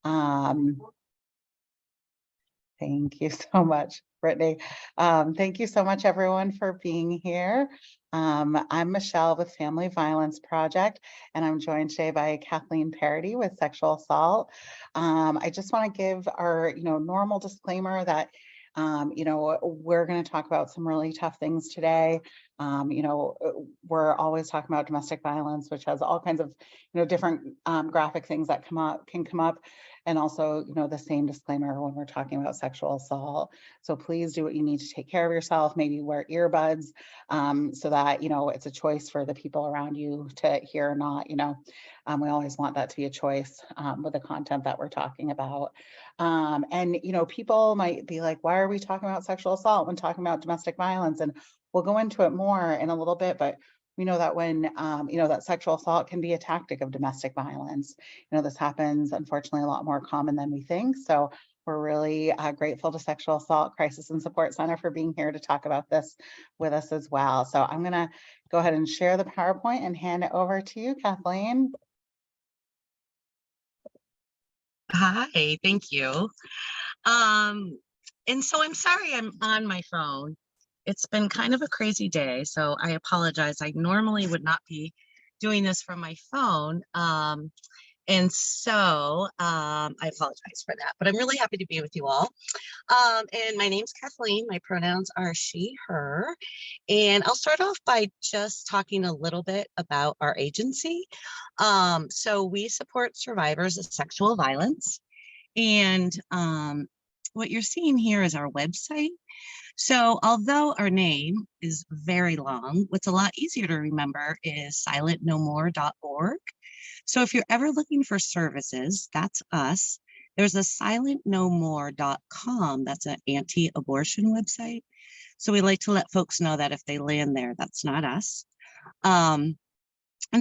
Um, Thank you so much, Brittany. Thank you so much, everyone, for being here. I'm Michelle with Family Violence Project, and I'm joined today by Kathleen Parody with Sexual Assault. I just want to give our, normal disclaimer that, we're going to talk about some really tough things today. We're always talking about domestic violence, which has all kinds of, different graphic things that can come up. And also, the same disclaimer when we're talking about sexual assault. So please do what you need to take care of yourself. Maybe wear earbuds so that, it's a choice for the people around you to hear or not. We always want that to be a choice with the content that we're talking about. And, people might be like, why are we talking about sexual assault when talking about domestic violence? And we'll go into it more in a little bit, but we know that when, that sexual assault can be a tactic of domestic violence. This happens, unfortunately, a lot more common than we think. So we're really grateful to Sexual Assault Crisis and Support Center for being here to talk about this with us as well. So I'm going to go ahead and share the PowerPoint and hand it over to you, Kathleen. Hi, thank you. And so I'm sorry I'm on my phone. It's been kind of a crazy day, so I apologize. I normally would not be doing this from my phone. And so I apologize for that, but I'm really happy to be with you all. And my name's Kathleen. My pronouns are she, her. And I'll start off by just talking a little bit about our agency. So we support survivors of sexual violence. And what you're seeing here is our website. So although our name is very long, what's a lot easier to remember is silentnomore.org. So if you're ever looking for services, that's us. There's a silentnomore.com. That's an anti-abortion website. So we like to let folks know that if they land there, that's not us. And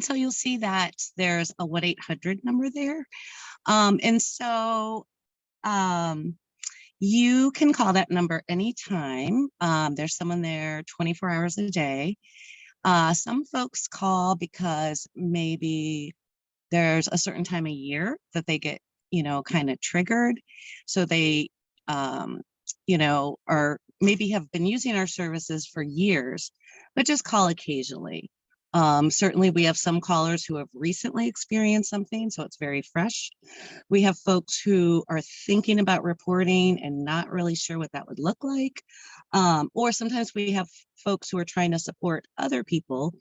so you'll see that there's a 1-800 number there. And so you can call that number anytime. There's someone there 24 hours a day. Some folks call because maybe there's a certain time of year that they get, kind of triggered. So they, or maybe have been using our services for years, but just call occasionally. Certainly we have some callers who have recently experienced something, so it's very fresh. We have folks who are thinking about reporting and not really sure what that would look like. Or sometimes we have folks who are trying to support other people.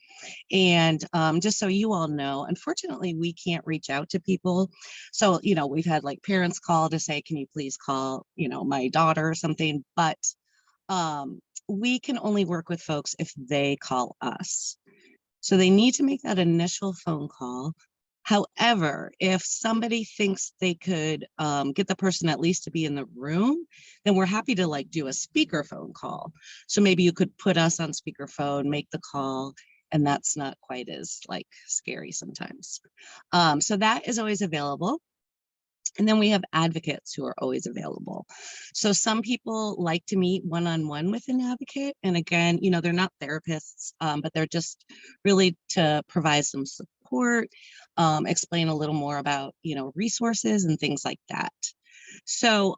And just so you all know, unfortunately, we can't reach out to people. So, we've had like parents call to say, can you please call, my daughter or something, but we can only work with folks if they call us. So they need to make that initial phone call. However, if somebody thinks they could get the person at least to be in the room, then we're happy to do a speakerphone call. So maybe you could put us on speakerphone, make the call, and that's not quite as scary sometimes. So that is always available. And then we have advocates who are always available. So some people like to meet one-on-one with an advocate. And again, they're not therapists, but they're just really to provide some support, explain a little more about, resources and things like that. So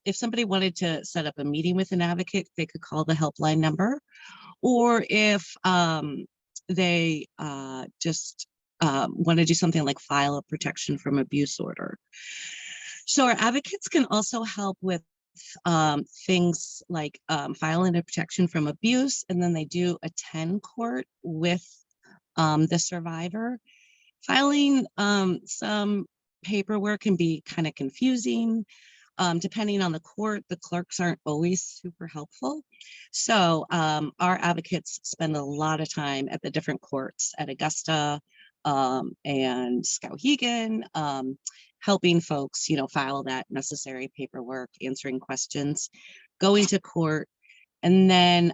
if somebody wanted to set up a meeting with an advocate, they could call the helpline number. Or if they just want to do something like file a protection from abuse order. So our advocates can also help with things like filing a protection from abuse, and then they do attend court with the survivor. Filing some paperwork can be kind of confusing. Depending on the court, the clerks aren't always super helpful. So our advocates spend a lot of time at the different courts at Augusta, and Skowhegan, helping folks, file that necessary paperwork, answering questions, going to court. And then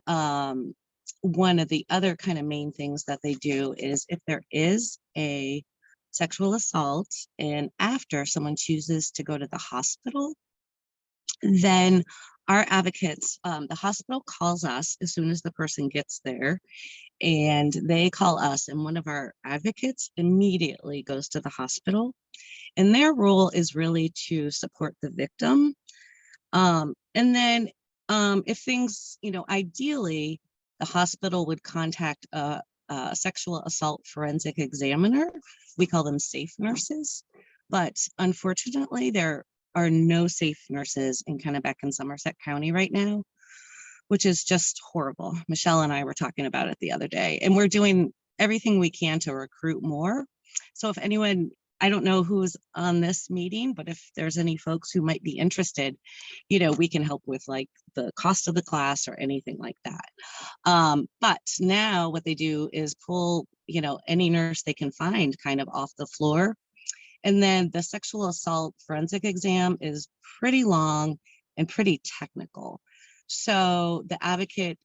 one of the other kind of main things that they do is if there is a sexual assault and after someone chooses to go to the hospital, then our advocates, the hospital calls us as soon as the person gets there, and they call us, and one of our advocates immediately goes to the hospital And their role is really to support the victim. And then if things, ideally, the hospital would contact a sexual assault forensic examiner. We call them safe nurses. But unfortunately, there are no safe nurses in Kennebec and Somerset County right now, which is just horrible. Michelle and I were talking about it the other day, and we're doing everything we can to recruit more. So if anyone, I don't know who's on this meeting, but if there's any folks who might be interested, we can help with like the cost of the class or anything like that. But now what they do is pull, any nurse they can find kind of off the floor. And then the sexual assault forensic exam is pretty long and pretty technical. So the advocate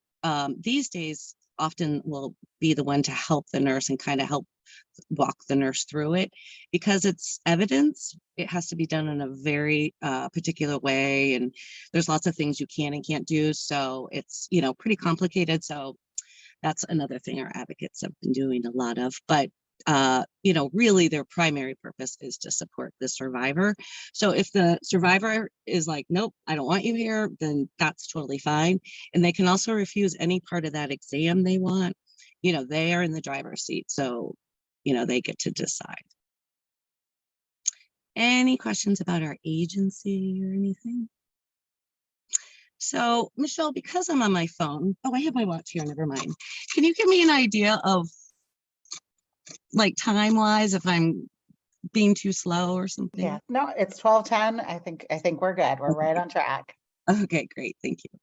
these days often will be the one to help the nurse and kind of help walk the nurse through it, because it's evidence. It has to be done in a very particular way, and there's lots of things you can and can't do. So it's, pretty complicated. So that's another thing our advocates have been doing a lot of. But really their primary purpose is to support the survivor. So if the survivor is like, nope, I don't want you here, then that's totally fine. And they can also refuse any part of that exam they want. They are in the driver's seat. So, they get to decide. Any questions about our agency or anything? So Michelle, because I'm on my phone, I have my watch here, never mind. Can you give me an idea of like time-wise, if I'm being too slow or something? Yeah, no, it's 12:10. I think we're good. We're right on track. Okay, great, thank you.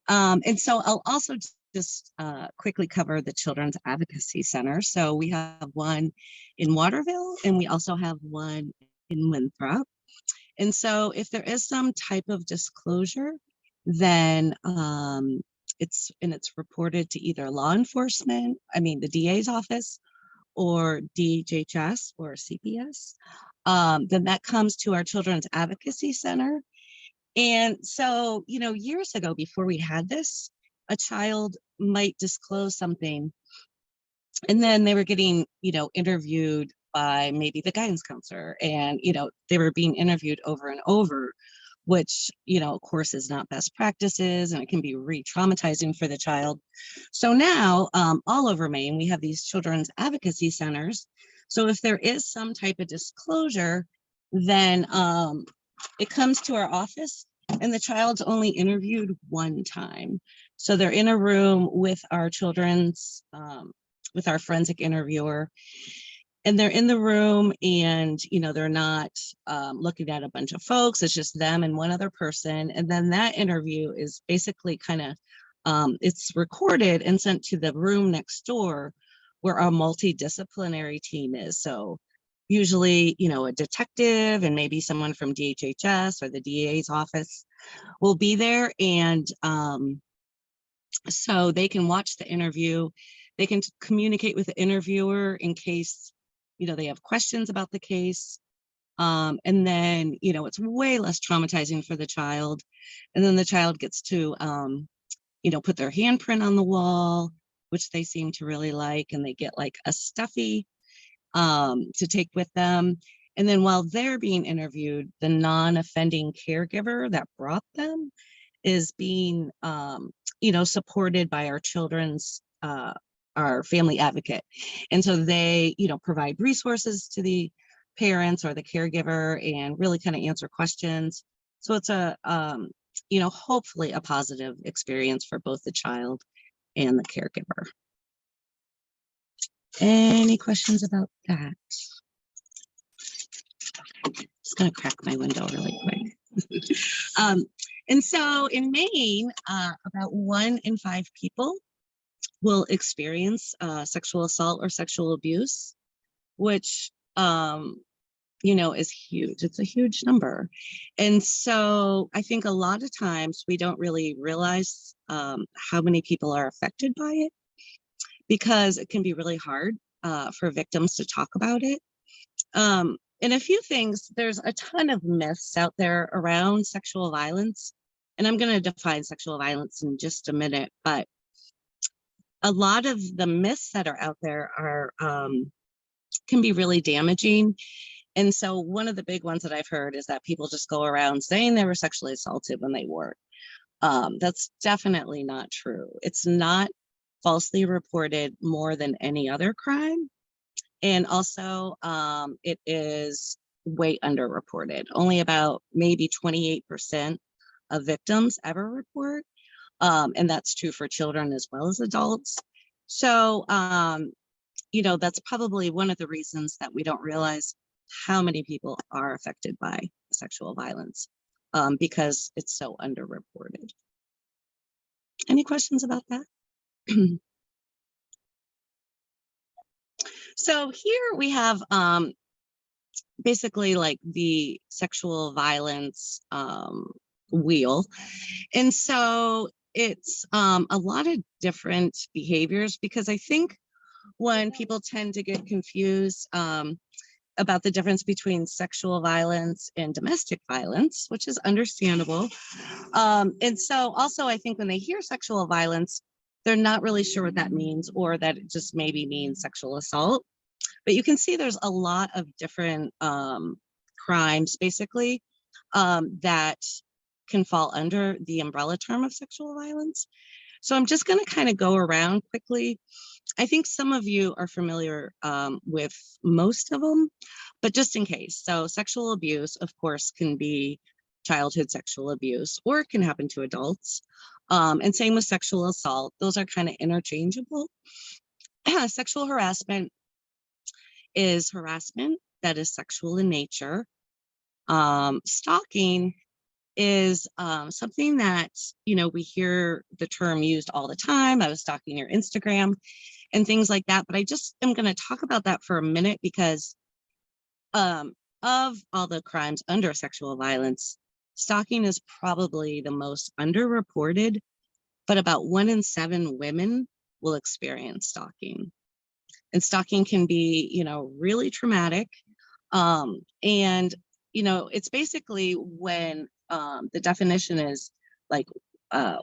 And so I'll also just quickly cover the Children's Advocacy Center. So we have one in Waterville, and we also have one in Winthrop. And so if there is some type of disclosure, then it's reported to either law enforcement, the DA's office, or DHHS or CPS, then that comes to our Children's Advocacy Center. And so, years ago, before we had this, a child might disclose something, and then they were getting, interviewed by maybe the guidance counselor, and, they were being interviewed over and over, which, of course, is not best practices, and it can be re-traumatizing for the child. So now, all over Maine, we have these children's advocacy centers. So if there is some type of disclosure, then it comes to our office, and the child's only interviewed one time. So they're in a room with our with our forensic interviewer, and they're in the room, and they're not looking at a bunch of folks. It's just them and one other person. And then that interview is basically kind of it's recorded and sent to the room next door where our multidisciplinary team is. So usually, a detective and maybe someone from DHHS or the DA's office will be there. And so they can watch the interview. They can communicate with the interviewer in case, they have questions about the case. And then, it's way less traumatizing for the child. And then the child gets to, put their handprint on the wall, which they seem to really like. And they get like a stuffy to take with them. And then while they're being interviewed, the non-offending caregiver that brought them is being, supported by our family advocate. And so they, provide resources to the parents or the caregiver and really kind of answer questions. So it's a, hopefully a positive experience for both the child and the caregiver. Any questions about that? Just gonna crack my window really quick. And so in Maine, about 1 in 5 people will experience sexual assault or sexual abuse, which, is huge. It's a huge number. And so I think a lot of times we don't really realize how many people are affected by it, because it can be really hard for victims to talk about it. And a few things, there's a ton of myths out there around sexual violence. And I'm going to define sexual violence in just a minute, but a lot of the myths that are out there are can be really damaging. And so one of the big ones that I've heard is that people just go around saying they were sexually assaulted when they weren't. That's definitely not true. It's not falsely reported more than any other crime. And also, it is way underreported. Only about maybe 28% of victims ever report. And that's true for children as well as adults. So, that's probably one of the reasons that we don't realize how many people are affected by sexual violence, because it's so underreported. Any questions about that? So here we have basically like the sexual violence wheel. And so it's a lot of different behaviors, because I think when people tend to get confused about the difference between sexual violence and domestic violence, which is understandable. And so also I think when they hear sexual violence, they're not really sure what that means, or that it just maybe means sexual assault. But you can see there's a lot of different crimes basically that can fall under the umbrella term of sexual violence. So I'm just going to kind of go around quickly. I think some of you are familiar with most of them, but just in case. So sexual abuse, of course, can be childhood sexual abuse, or it can happen to adults. And same with sexual assault. Those are kind of interchangeable. Sexual harassment is harassment that is sexual in nature. Stalking is something that, we hear the term used all the time. I was stalking your Instagram and things like that. But I just am going to talk about that for a minute, because of all the crimes under sexual violence, stalking is probably the most underreported, but about 1 in 7 women will experience stalking. And stalking can be, really traumatic. And, it's basically when the definition is like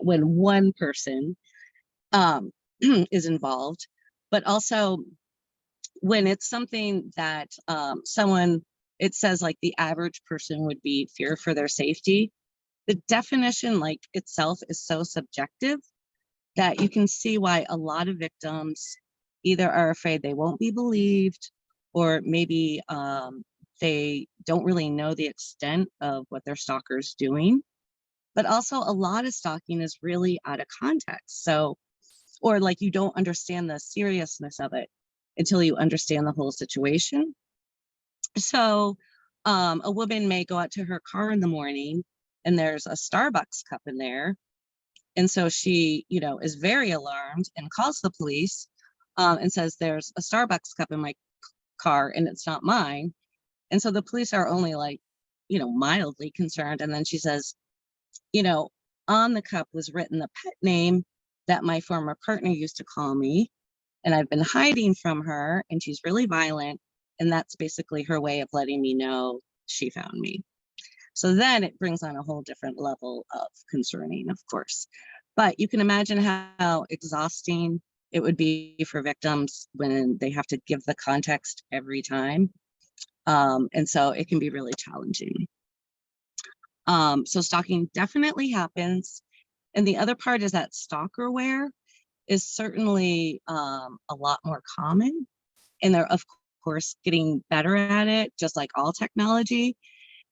when one person is involved, but also when it's something that it says like the average person would be fear for their safety. The definition like itself is so subjective that you can see why a lot of victims either are afraid they won't be believed, or maybe they don't really know the extent of what their stalker's doing. But also a lot of stalking is really out of context. So, or like you don't understand the seriousness of it until you understand the whole situation. So a woman may go out to her car in the morning and there's a Starbucks cup in there. And so she, is very alarmed and calls the police and says, there's a Starbucks cup in my car and it's not mine. And so the police are only like, mildly concerned. And then she says, on the cup was written the pet name that my former partner used to call me. And I've been hiding from her and she's really violent. And that's basically her way of letting me know she found me. So then it brings on a whole different level of concerning, of course. But you can imagine how exhausting it would be for victims when they have to give the context every time. And so it can be really challenging. So stalking definitely happens. And the other part is that stalkerware is certainly a lot more common. And they're, of course, getting better at it, just like all technology.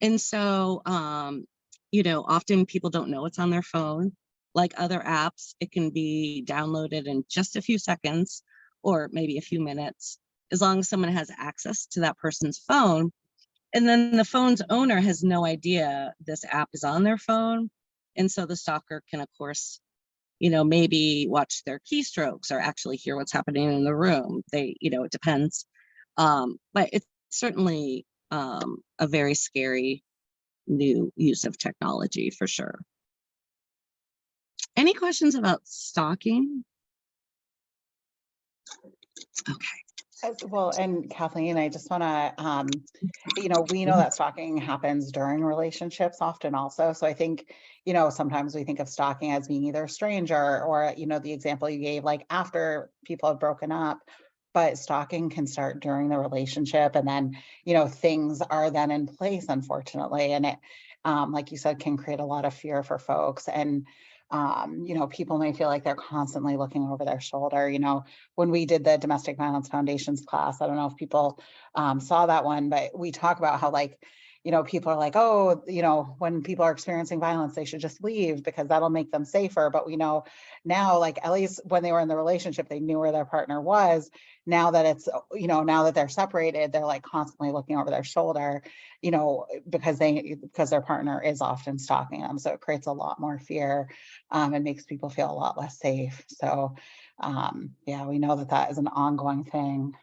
And so, often people don't know it's on their phone. Like other apps, it can be downloaded in just a few seconds or maybe a few minutes, as long as someone has access to that person's phone. And then the phone's owner has no idea this app is on their phone. And so the stalker can, of course, maybe watch their keystrokes or actually hear what's happening in the room. It depends. But it's certainly a very scary new use of technology for sure. Any questions about stalking? Okay. Well, and Kathleen, I just want to, we know that stalking happens during relationships often also. So I think, sometimes we think of stalking as being either a stranger or, the example you gave, like after people have broken up. but stalking can start during the relationship, and then, you know, things are then in place, unfortunately, and it, like you said, can create a lot of fear for folks. And you know, people may feel like they're constantly looking over their shoulder. You know, when we did the Domestic Violence Foundations class, I don't know if people saw that one, but we talk about how, like, you know, people are like, oh, you know, when people are experiencing violence, they should just leave because that'll make them safer. But we know now, like, at least when they were in the relationship, they knew where their partner was. Now that it's, you know, now that they're separated, they're like constantly looking over their shoulder, you know, because their partner is often stalking them. So it creates a lot more fear, and makes people feel a lot less safe. So yeah, we know that that is an ongoing thing.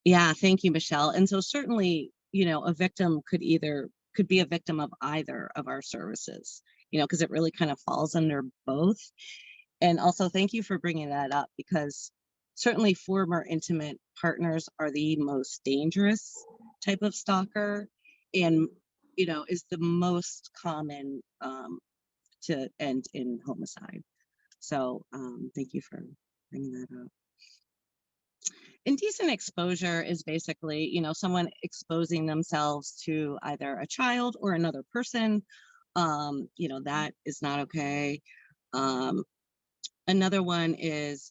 Yeah, thank you, Michelle. And so certainly, you know, a victim could be a victim of either of our services, you know, because it really kind of falls under both. And also, thank you for bringing that up, because certainly former intimate partners are the most dangerous type of stalker, and, you know, is the most common to end in homicide. So thank you for bringing that up. Indecent exposure is basically, you know, someone exposing themselves to either a child or another person. You know, that is not okay. Um, Another one is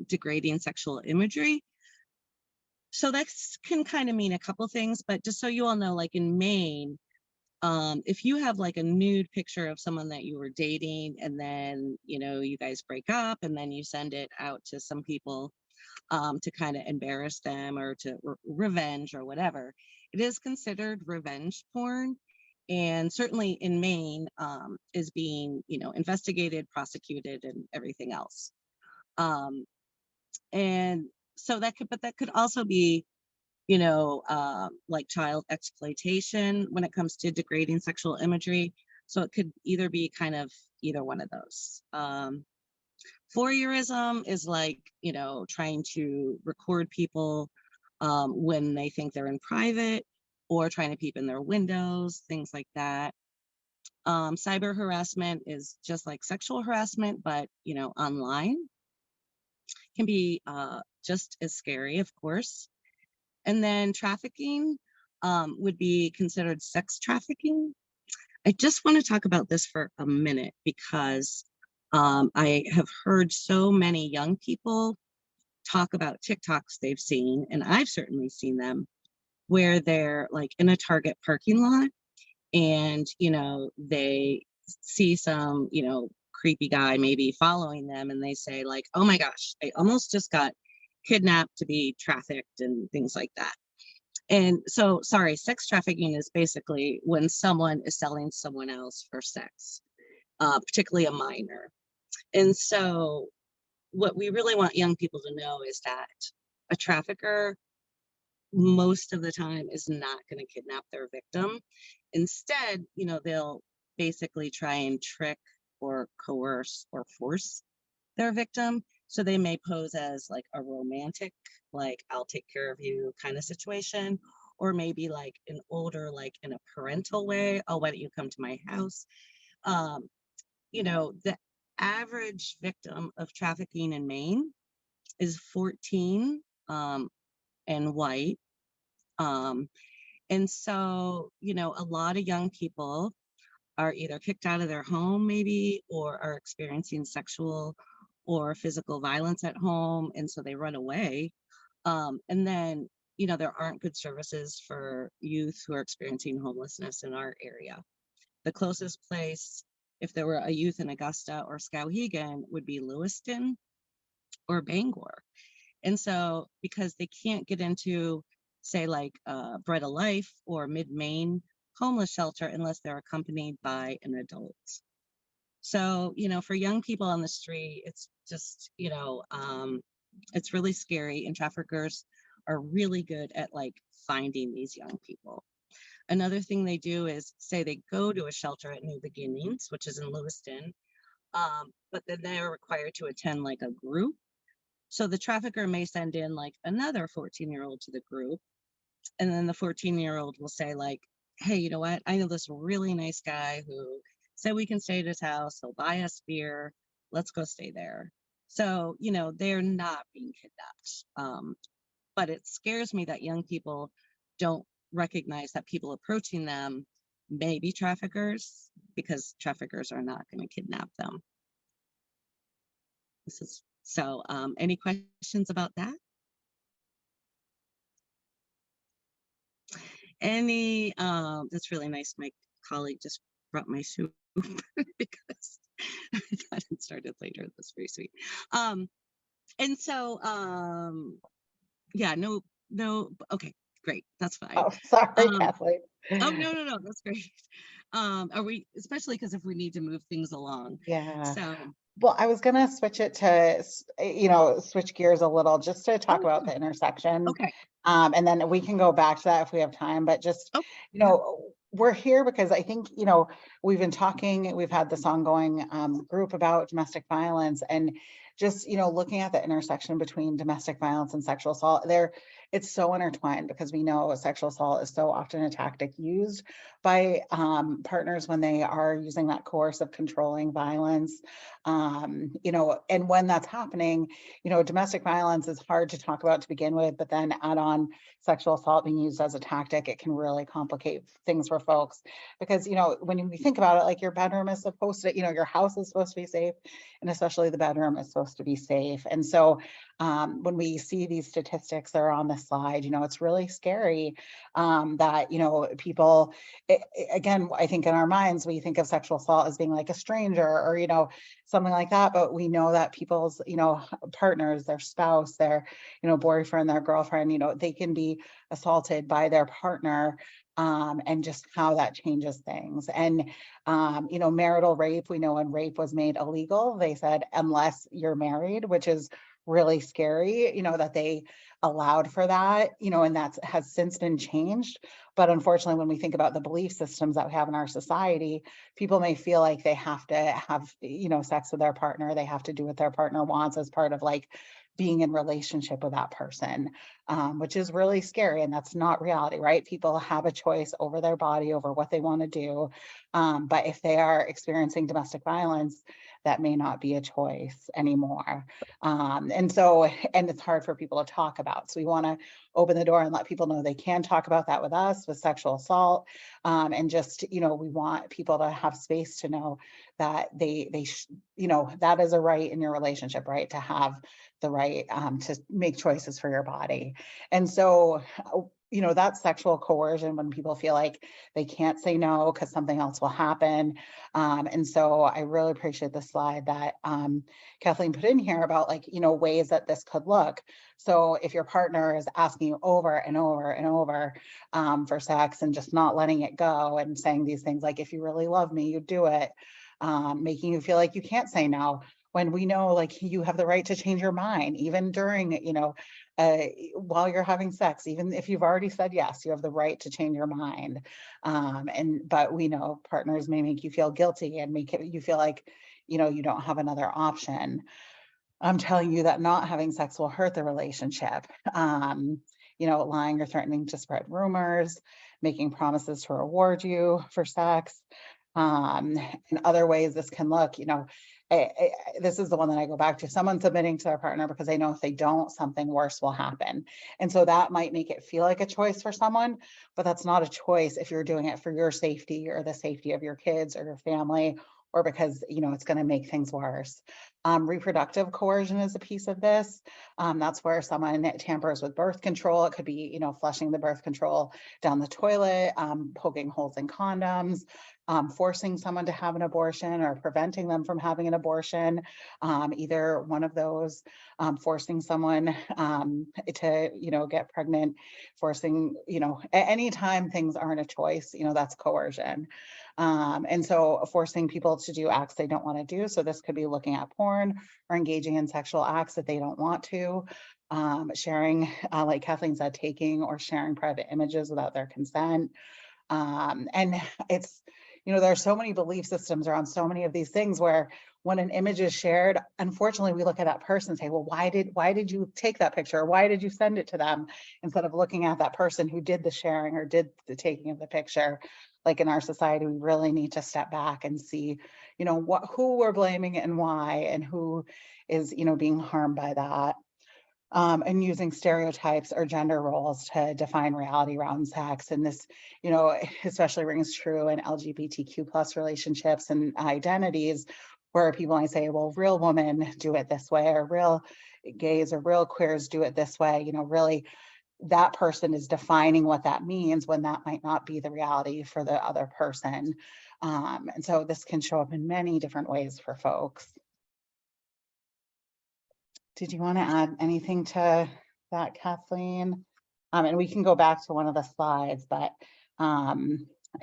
degrading sexual imagery. So that can kind of mean a couple things, but just so you all know, like in Maine, if you have like a nude picture of someone that you were dating, and then, you know, you guys break up, and then you send it out to some people to kind of embarrass them or to revenge or whatever, it is considered revenge porn. And certainly in Maine, is being, you know, investigated, prosecuted, and everything else. Um, and so that could also be, you know, like child exploitation when it comes to degrading sexual imagery. So it could either be kind of either one of those. Voyeurism is like, you know, trying to record people when they think they're in private, or trying to peep in their windows, things like that. Cyber harassment is just like sexual harassment, but, you know, online, can be just as scary, of course. And then trafficking would be considered sex trafficking. I just want to talk about this for a minute, because I have heard so many young people talk about TikToks they've seen, and I've certainly seen them, where they're like in a Target parking lot, and, you know, they see some, you know, creepy guy maybe following them, and they say like, oh my gosh, I almost just got kidnapped to be trafficked and things like that. And so, sorry, sex trafficking is basically when someone is selling someone else for sex, particularly a minor. And so, what we really want young people to know is that a trafficker most of the time is not going to kidnap their victim. Instead, you know, they'll basically try and trick or coerce or force their victim. So they may pose as like a romantic, like, I'll take care of you kind of situation, or maybe like an older, like in a parental way, oh, why don't you come to my house? Um, you know, the average victim of trafficking in Maine is 14, and white. Um, and so, you know, a lot of young people are either kicked out of their home, maybe, or are experiencing sexual or physical violence at home. And so they run away. And then, you know, there aren't good services for youth who are experiencing homelessness in our area. The closest place, if there were a youth in Augusta or Skowhegan, would be Lewiston or Bangor. And so, because they can't get into, say, like Bread of Life or Mid Maine homeless shelter unless they're accompanied by an adult. So, you know, for young people on the street, it's just, you know, it's really scary. And traffickers are really good at like finding these young people. Another thing they do is say they go to a shelter at New Beginnings, which is in Lewiston, but then they're required to attend like a group. So the trafficker may send in like another 14-year-old to the group, and then the 14-year-old will say like, hey, you know what? I know this really nice guy who said we can stay at his house. He'll buy us beer. Let's go stay there. So, they're not being kidnapped. But it scares me that young people don't recognize that people approaching them may be traffickers, because traffickers are not going to kidnap them. Any questions about that? That's really nice. My colleague just brought my soup because I thought it started later. That's very sweet. Um, and so, yeah, no, okay, great. That's fine. Oh, sorry, Um, Kathleen. oh, no, that's great. Especially because if we need to move things along. Yeah. So, Well, I was gonna switch it to, switch gears a little just to talk oh, about yeah, the intersection. okay. And then we can go back to that if we have time, but just, Oh, yeah. we're here because I think, we've been talking, we've had this ongoing group about domestic violence, and just, looking at the intersection between domestic violence and sexual assault there, it's so intertwined because we know sexual assault is so often a tactic used by partners when they are using that coercive controlling violence. And when that's happening, domestic violence is hard to talk about to begin with, but then add on sexual assault being used as a tactic, it can really complicate things for folks. Because, when we think about it, like your bedroom is supposed to, your house is supposed to be safe, and especially the bedroom is supposed to be safe. And so when we see these statistics that are on the slide, it's really scary that, people, again, I think in our minds, we think of sexual assault as being like a stranger or, something like that. But we know that people's, partners, their spouse, their, boyfriend, their girlfriend, they can be assaulted by their partner, and just how that changes things. And, marital rape, we know when rape was made illegal, they said, unless you're married, which is really scary, that they allowed for that, and that has since been changed. But unfortunately, when we think about the belief systems that we have in our society, people may feel like they have to have, sex with their partner. They have to do what their partner wants as part of like being in relationship with that person, which is really scary. And that's not reality, right? People have a choice over their body, over what they want to do. But if they are experiencing domestic violence, that may not be a choice anymore. And it's hard for people to talk about. So we want to open the door and let people know they can talk about that with us, with sexual assault. And just, we want people to have space to know that that is a right in your relationship, right? To have the right to make choices for your body. And so, that's sexual coercion when people feel like they can't say no because something else will happen. And so I really appreciate the slide that Kathleen put in here about like, ways that this could look. So if your partner is asking you over and over and over for sex and just not letting it go and saying these things like, if you really love me, you do it, making you feel like you can't say no, when we know like you have the right to change your mind, even during, while you're having sex, even if you've already said yes, you have the right to change your mind. But we know partners may make you feel guilty and make you feel like, you don't have another option. I'm telling you that not having sex will hurt the relationship. Lying or threatening to spread rumors, making promises to reward you for sex. In other ways, this can look, this is the one that I go back to, someone submitting to their partner because they know if they don't, something worse will happen. And so that might make it feel like a choice for someone, but that's not a choice if you're doing it for your safety or the safety of your kids or your family, or because, it's going to make things worse. Reproductive coercion is a piece of this. That's where someone tampers with birth control. It could be, flushing the birth control down the toilet, poking holes in condoms, forcing someone to have an abortion or preventing them from having an abortion. Either one of those, forcing someone to, get pregnant, forcing, anytime things aren't a choice, that's coercion. And so forcing people to do acts they don't want to do. So this could be looking at porn or engaging in sexual acts that they don't want to. Sharing, like Kathleen said, taking or sharing private images without their consent. And it's, you know, there are so many belief systems around so many of these things where when an image is shared, unfortunately, we look at that person and say, well, why did you take that picture? Why did you send it to them? Instead of looking at that person who did the sharing or did the taking of the picture. Like in our society, we really need to step back and see, you know, who we're blaming and why, and who is, you know, being harmed by that. And using stereotypes or gender roles to define reality around sex. And this, you know, especially rings true in LGBTQ plus relationships and identities, where people might say, well, real women do it this way, or real gays or real queers do it this way. You know, really, that person is defining what that means when that might not be the reality for the other person. And so this can show up in many different ways for folks. Did you want to add anything to that, Kathleen? And we can go back to one of the slides, but I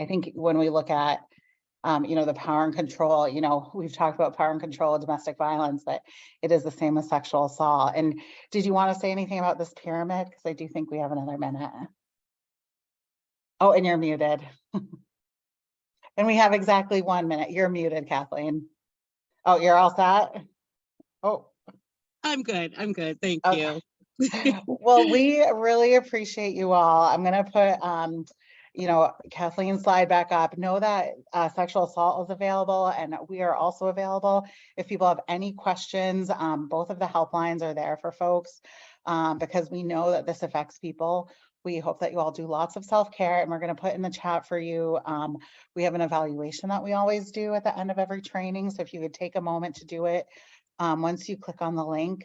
think when we look at, you know, the power and control, you know, we've talked about power and control of domestic violence, but it is the same as sexual assault. And did you want to say anything about this pyramid? Because I do think we have another minute. Oh, and you're muted. And we have exactly 1 minute. You're muted, Kathleen. Oh, you're all set? Oh. I'm good. I'm good. Thank Okay. you. Well, we really appreciate you all. I'm going to put, you know, Kathleen's slide back up. Know that sexual assault is available, and we are also available. If people have any questions, both of the helplines are there for folks, because we know that this affects people. We hope that you all do lots of self-care, and we're going to put in the chat for you. We have an evaluation that we always do at the end of every training. So if you could take a moment to do it, once you click on the link,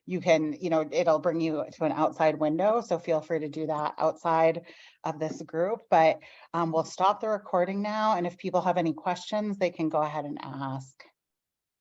you can, you know, it'll bring you to an outside window. So feel free to do that outside of this group, but we'll stop the recording now. And if people have any questions, they can go ahead and ask.